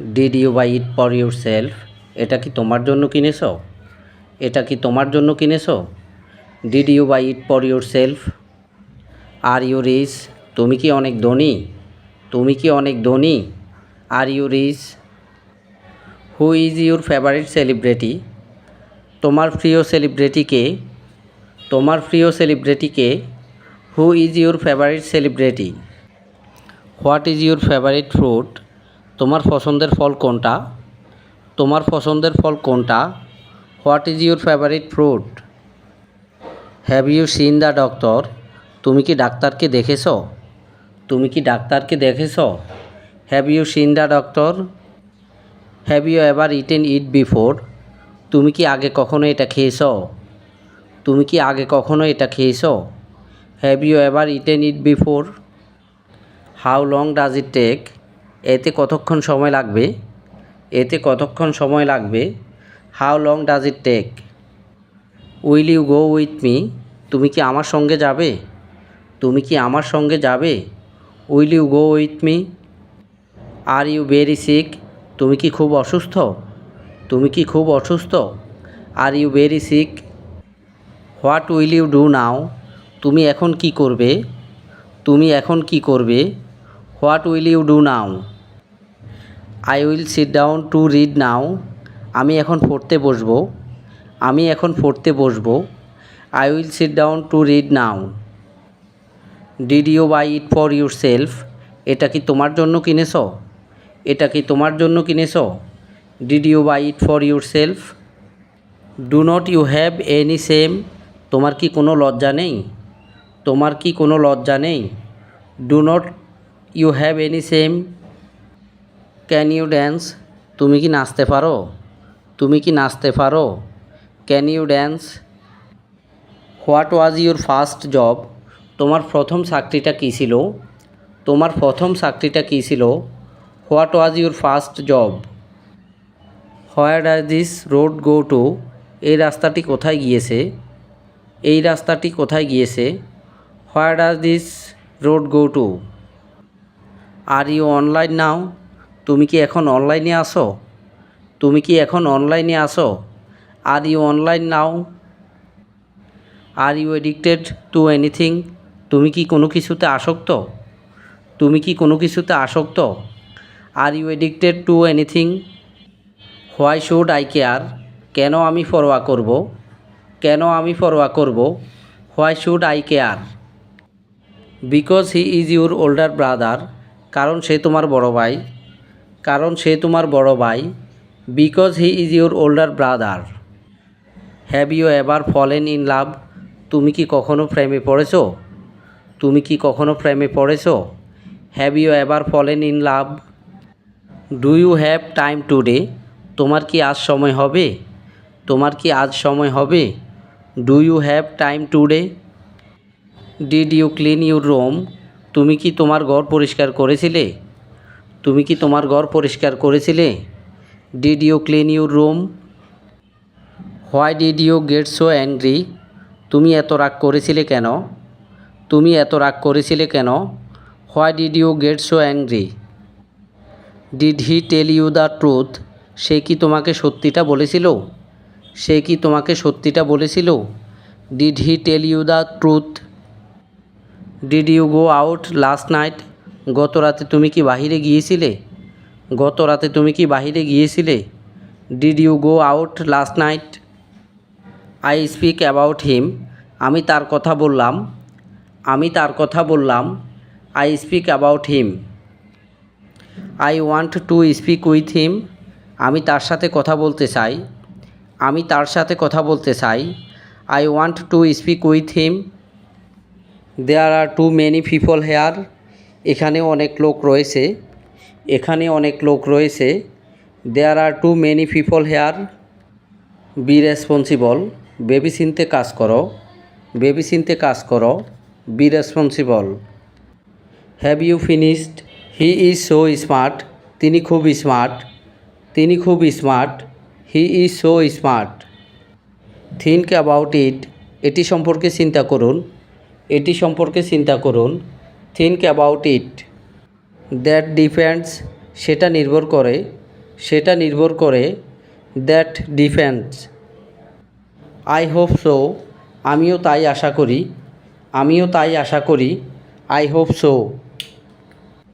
Did you buy it for yourself? এটা কি তোমার জন্য কিনেছো? এটা কি তোমার জন্য কিনেছো? Did you buy it for yourself? Are you rich? তুমি কি অনেক ধনী? তুমি কি অনেক ধনী? Are you rich? Who is your favorite celebrity? তোমার প্রিয় সেলিব্রিটি কে? তোমার প্রিয় celebrity K? Who is your favorite celebrity? What is your favorite fruit? তোমার পছন্দের ফল কোনটা? তোমার পছন্দের ফল কোনটা? What is your favorite fruit? Have you seen the doctor? তুমি কি ডাক্তারকে দেখেছো? তুমি কি ডাক্তারকে দেখেছো? Have you seen the doctor? Have you ever eaten it before? তুমি কি আগে কখনো এটা খেয়েছো? তুমি কি আগে কখনো এটা খেয়েছো? Have you ever eaten it before? How long does it take? এতে কতক্ষণ সময় লাগবে? এতে কতক্ষণ সময় লাগবে? How long does it take? Will you go with me? তুমি কি আমার সঙ্গে যাবে? তুমি কি আমার সঙ্গে যাবে? Will you go with me? Are you very sick? তুমি কি খুব অসুস্থ? তুমি কি খুব অসুস্থ? Are you very sick? What will you do now? তুমি এখন কি করবে? তুমি এখন কি করবে? What will you do now? I will sit down to read now. আমি এখন পড়তে বসবো। আমি এখন পড়তে বসবো। I will sit down to read now. Did you buy it for yourself? এটা কি তোমার জন্য কিনেছো? এটা কি তোমার জন্য কিনেছো? Did you buy it for yourself? Do not you have any shame? তোমার কি কোনো লজ্জা নেই? তোমার কি কোনো লজ্জা নেই? Do not you have any shame? Can you dance? তুমি কি নাচতে পারো? তুমি কি নাচতে পারো? Can you dance? What was your first job? তোমার প্রথম চাকরিটা কী ছিল? তোমার প্রথম চাকরিটা কী ছিল? What was your first job? Where does this road go to? এই রাস্তাটি কোথায় গিয়েছে? এই রাস্তাটি কোথায় গিয়েছে? Where does this road go to? Are you online now? তুমি কি এখন অনলাইনে আছো? তুমি কি এখন অনলাইনে আছো? Are you online now? Are you addicted to anything? তুমি কি কোনো কিছুতে আসক্ত? তুমি কি কোনো কিছুতে আসক্ত? Are you addicted to anything? Why should I care? কেন আমি পরোয়া করব? কেন আমি পরোয়া করব? Why should I care? Because he is your older brother. কারণ সে তোমার বড় ভাই। কারণ সে তোমার বড় ভাই। Because he is your older brother. Have you ever fallen in love? তুমি কি কখনো প্রেমে পড়েছো? তুমি কি কখনো প্রেমে পড়েছো? Have you ever fallen in love? Do you have time today? তোমার কি আজ সময় হবে? তোমার কি আজ সময় হবে? Do you have time today? Did you clean your room? তুমি কি তোমার ঘর পরিষ্কার করেছিলে? তুমি কি তোমার ঘর পরিষ্কার করেছিলে? Did you clean your room? Why did you get so angry? তুমি এত রাগ করেছিলে কেন? তুমি এত রাগ করেছিলে কেন? Why did you get so angry? Did he tell you the truth? সে কি তোমাকে সত্যিটা বলেছিল? সে কি তোমাকে সত্যিটা বলেছিল? Did he tell you the truth? Did you go out last night? গত রাতে তুমি কি বাহিরে গিয়েছিলে? গত রাতে তুমি কি বাহিরে গিয়েছিলে? Did you go out last night? I speak about him. আমি তার কথা বললাম। আমি তার কথা বললাম। I speak about him. I want to speak with him. আমি তার সাথে কথা বলতে চাই। আমি তার সাথে কথা বলতে চাই। I want to speak with him. There are too many people here. এখানে অনেক লোক রয়েছে। এখানে অনেক লোক রয়েছে। There are too many people here. Be responsible. ভেবেচিন্তে কাজ করো। ভেবেচিন্তে কাজ করো। Be responsible. Have you finished? He is so smart. তিনি খুব স্মার্ট। তিনি খুব smart. He is so smart. Think about it. এটি সম্পর্কে চিন্তা করুন। এটি সম্পর্কে চিন্তা করুন। Think about it. That depends. সেটা নির্ভর করে। সেটা নির্ভর করে। That depends. I hope so, আমিও তাই আশা করি। আমিও তাই আশা করি। I hope so,